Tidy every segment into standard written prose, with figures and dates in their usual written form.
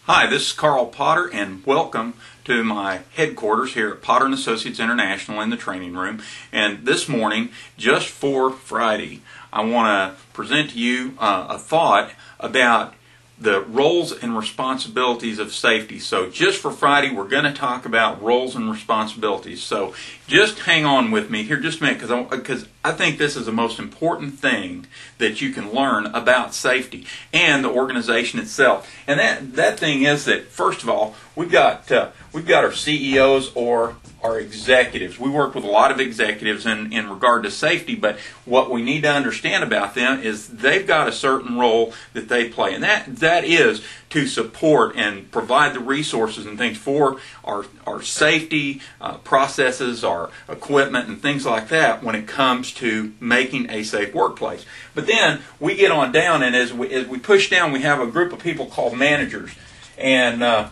Hi, this is Carl Potter, and welcome to my headquarters here at Potter & Associates International in the training room. And this morning, just for Friday, I want to present to you a thought about the roles and responsibilities of safety. So just for Friday, we're going to talk about roles and responsibilities. So just hang on with me here just a minute, because I think this is the most important thing that you can learn about safety and the organization itself. And that thing is that, first of all, we've got our CEOs or our executives. We work with a lot of executives in regard to safety, but what we need to understand about them is they've got a certain role that they play, and that is to support and provide the resources and things for our safety processes, our equipment, and things like that when it comes to making a safe workplace. But then we get on down, and as we push down, we have a group of people called managers. And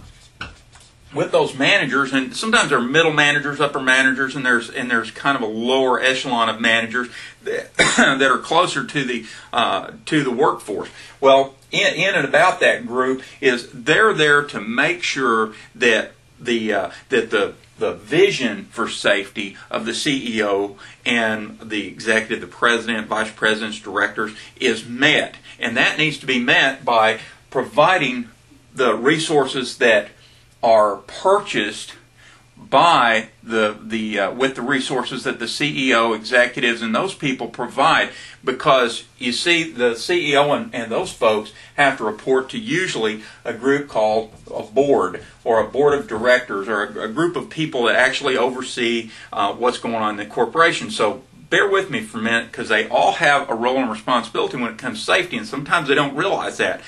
with those managers, and sometimes they're middle managers, upper managers, and there's kind of a lower echelon of managers that are closer to the workforce. Well, in and about that group is they're there to make sure that the vision for safety of the CEO and the executive, the president, vice presidents, directors is met, and that needs to be met by providing the resources that are purchased by with the resources that the CEO, executives, and those people provide, because you see the CEO and those folks have to report to usually a group called a board or a board of directors or a group of people that actually oversee what's going on in the corporation. So bear with me for a minute, because they all have a role and responsibility when it comes to safety, and sometimes they don't realize that.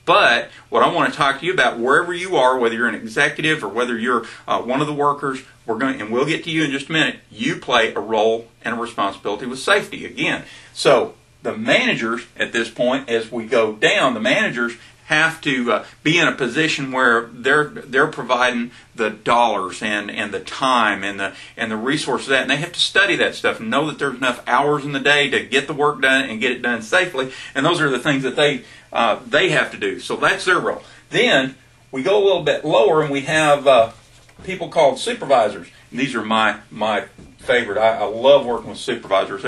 But what I want to talk to you about, wherever you are, whether you're an executive or whether you're one of the workers, we'll get to you in just a minute. You play a role and a responsibility with safety again. So the managers at this point, as we go down, the managers have to be in a position where they're providing the dollars and the time and the resources and they have to study that stuff and know that there's enough hours in the day to get the work done and get it done safely. And those are the things that they have to do. So that's their role. Then we go a little bit lower and we have people called supervisors. And these are my favorite. I love working with supervisors.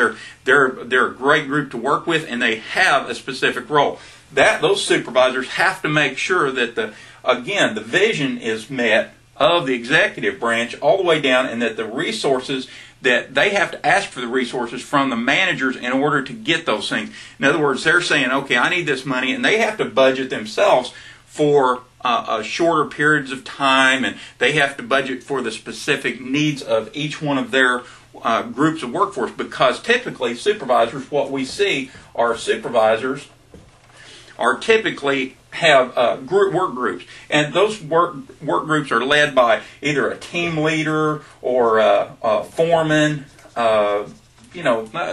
They're a great group to work with, and they have a specific role. Those supervisors have to make sure that the vision is met of the executive branch all the way down, and that the resources, that they have to ask for the resources from the managers in order to get those things. In other words, they're saying, okay, I need this money, and they have to budget themselves for shorter periods of time, and they have to budget for the specific needs of each one of their groups of workforce, because typically supervisors, what we see are supervisors are typically have work groups, and those work groups are led by either a team leader or a foreman,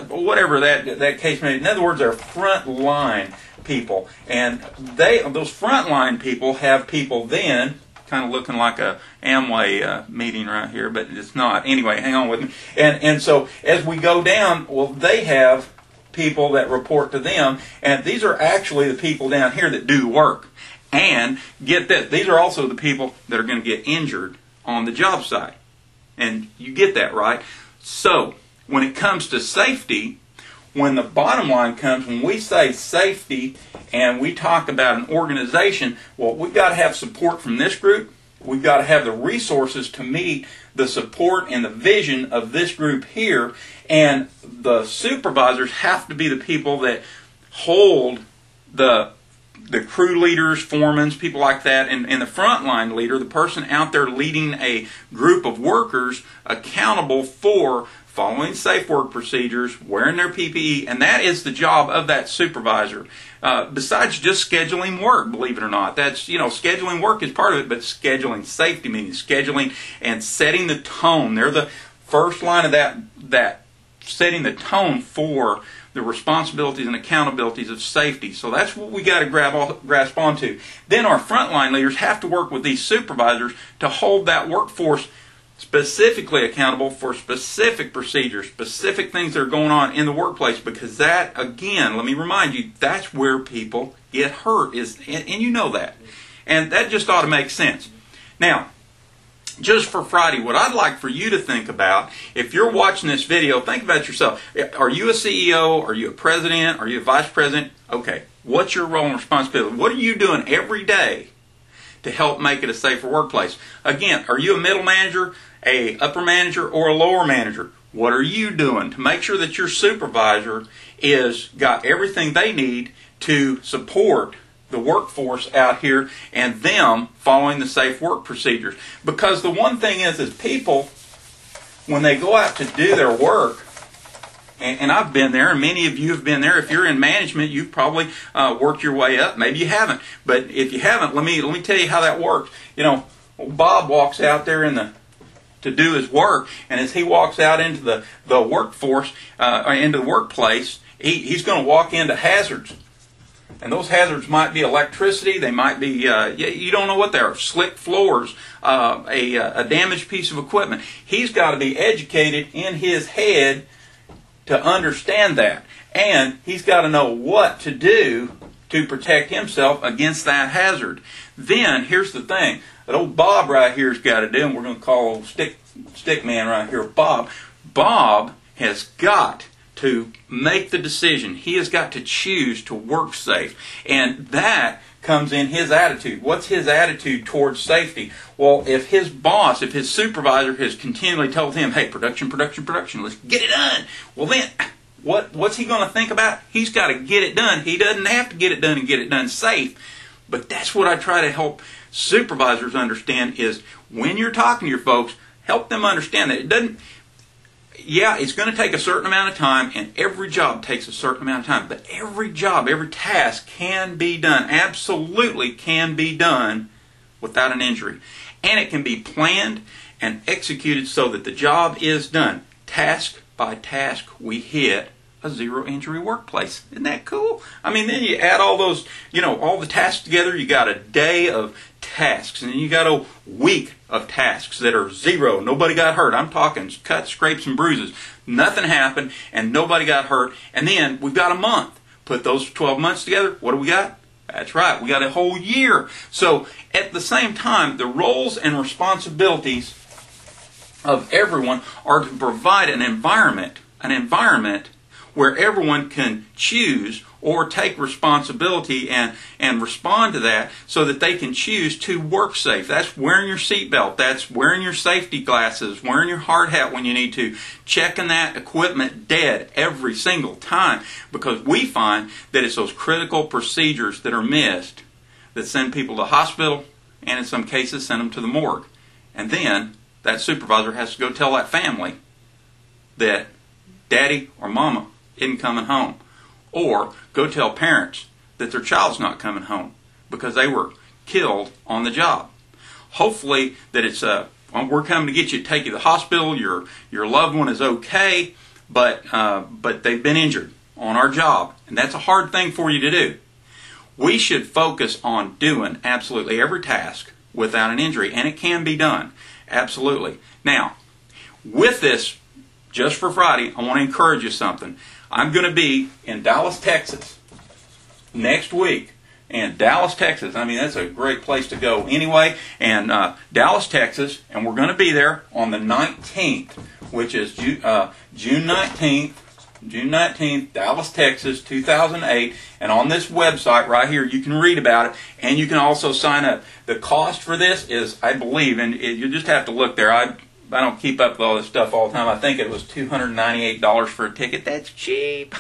whatever that case may be. In other words, they're front line people, and those front line people have people then kind of looking like a Amway meeting right here, but it's not. Anyway, hang on with me. And so as we go down, well, they have people that report to them, and these are actually the people down here that do the work. And get that, these are also the people that are going to get injured on the job site. And you get that, right? So when it comes to safety, when the bottom line comes, when we say safety and we talk about an organization, well, we've got to have support from this group. We've got to have the resources to meet the support and the vision of this group here. And the supervisors have to be the people that hold the crew leaders, foremen, people like that, and the frontline leader, the person out there leading a group of workers, accountable for following safe work procedures, wearing their PPE, and that is the job of that supervisor. Besides just scheduling work, believe it or not, that's, scheduling work is part of it, but scheduling safety, meaning scheduling and setting the tone. They're the first line of that setting the tone for the responsibilities and accountabilities of safety. So that's what we got to grasp onto. Then our frontline leaders have to work with these supervisors to hold that workforce specifically accountable for specific procedures, specific things that are going on in the workplace, because that, again, let me remind you, that's where people get hurt, and you know that. And that just ought to make sense. Now, just for Friday, what I'd like for you to think about, if you're watching this video, think about yourself. Are you a CEO? Are you a president? Are you a vice president? Okay, what's your role and responsibility? What are you doing every day to help make it a safer workplace? Again, are you a middle manager, a upper manager, or a lower manager? What are you doing to make sure that your supervisor is got everything they need to support the workforce out here and them following the safe work procedures? Because the one thing is people, when they go out to do their work, and I've been there, and many of you have been there. If you're in management, you've probably worked your way up. Maybe you haven't, but if you haven't, let me tell you how that works. You know, Bob walks out there to do his work, and as he walks out into the workforce, into the workplace, he's going to walk into hazards. And those hazards might be electricity, they might be, you don't know what they are, slick floors, a damaged piece of equipment. He's got to be educated in his head to understand that. And he's got to know what to do to protect himself against that hazard. Then, here's the thing, that old Bob right here's got to do, and we're going to call old stick man right here Bob. Bob has got to make the decision. He has got to choose to work safe. And that comes in his attitude. What's his attitude towards safety? Well, if his boss, if his supervisor has continually told him, hey, production, let's get it done. Well then, what's he going to think about? He's got to get it done. He doesn't have to get it done and get it done safe. But that's what I try to help supervisors understand is when you're talking to your folks, help them understand that it doesn't, yeah, it's going to take a certain amount of time, and every job takes a certain amount of time. But every job, every task can be done, absolutely can be done without an injury. And it can be planned and executed so that the job is done. Task by task, we hit a zero injury workplace. Isn't that cool? I mean, then you add all those, all the tasks together, you got a day of tasks, and then you got a week of tasks that are zero. Nobody got hurt. I'm talking cuts, scrapes, and bruises. Nothing happened, and nobody got hurt. And then we've got a month. Put those 12 months together, what do we got? That's right, we got a whole year. So at the same time, the roles and responsibilities of everyone are to provide an environment where everyone can choose or take responsibility and respond to that so that they can choose to work safe. That's wearing your seatbelt, that's wearing your safety glasses, wearing your hard hat when you need to, checking that equipment dead every single time, because we find that it's those critical procedures that are missed that send people to the hospital and in some cases send them to the morgue. And then that supervisor has to go tell that family that daddy or mama isn't coming home. Or go tell parents that their child's not coming home because they were killed on the job. Hopefully that it's we're coming to get you, take you to the hospital, your loved one is okay, but they've been injured on our job. And that's a hard thing for you to do. We should focus on doing absolutely every task without an injury, and it can be done. Absolutely. Now, with this, just for Friday, I want to encourage you something. I'm going to be in Dallas, Texas next week. And Dallas, Texas, I mean, that's a great place to go anyway. And Dallas, Texas, and we're going to be there on the 19th, which is June 19th, Dallas, Texas, 2008. And on this website right here, you can read about it, and you can also sign up. The cost for this is, I believe, and you just have to look there. I don't keep up with all this stuff all the time. I think it was $298 for a ticket. That's cheap.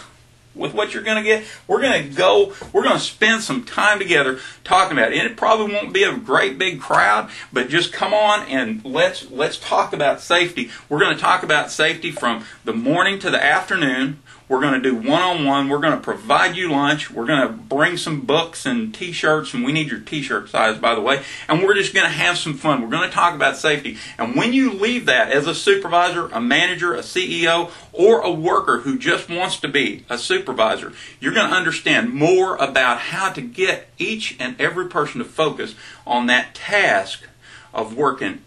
With what you're going to get, we're going to spend some time together talking about it. And it probably won't be a great big crowd, but just come on and let's talk about safety. We're going to talk about safety from the morning to the afternoon. We're going to do one-on-one. We're going to provide you lunch. We're going to bring some books and T-shirts, and we need your T-shirt size, by the way. And we're just going to have some fun. We're going to talk about safety. And when you leave that as a supervisor, a manager, a CEO, or a worker who just wants to be a supervisor, you're going to understand more about how to get each and every person to focus on that task of working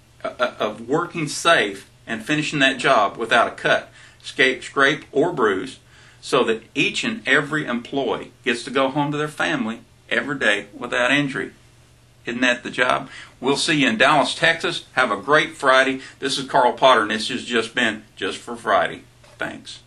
safe and finishing that job without a cut, scrape, or bruise, so that each and every employee gets to go home to their family every day without injury. Isn't that the job? We'll see you in Dallas, Texas. Have a great Friday. This is Carl Potter, and this has just been Just for Friday. Thanks.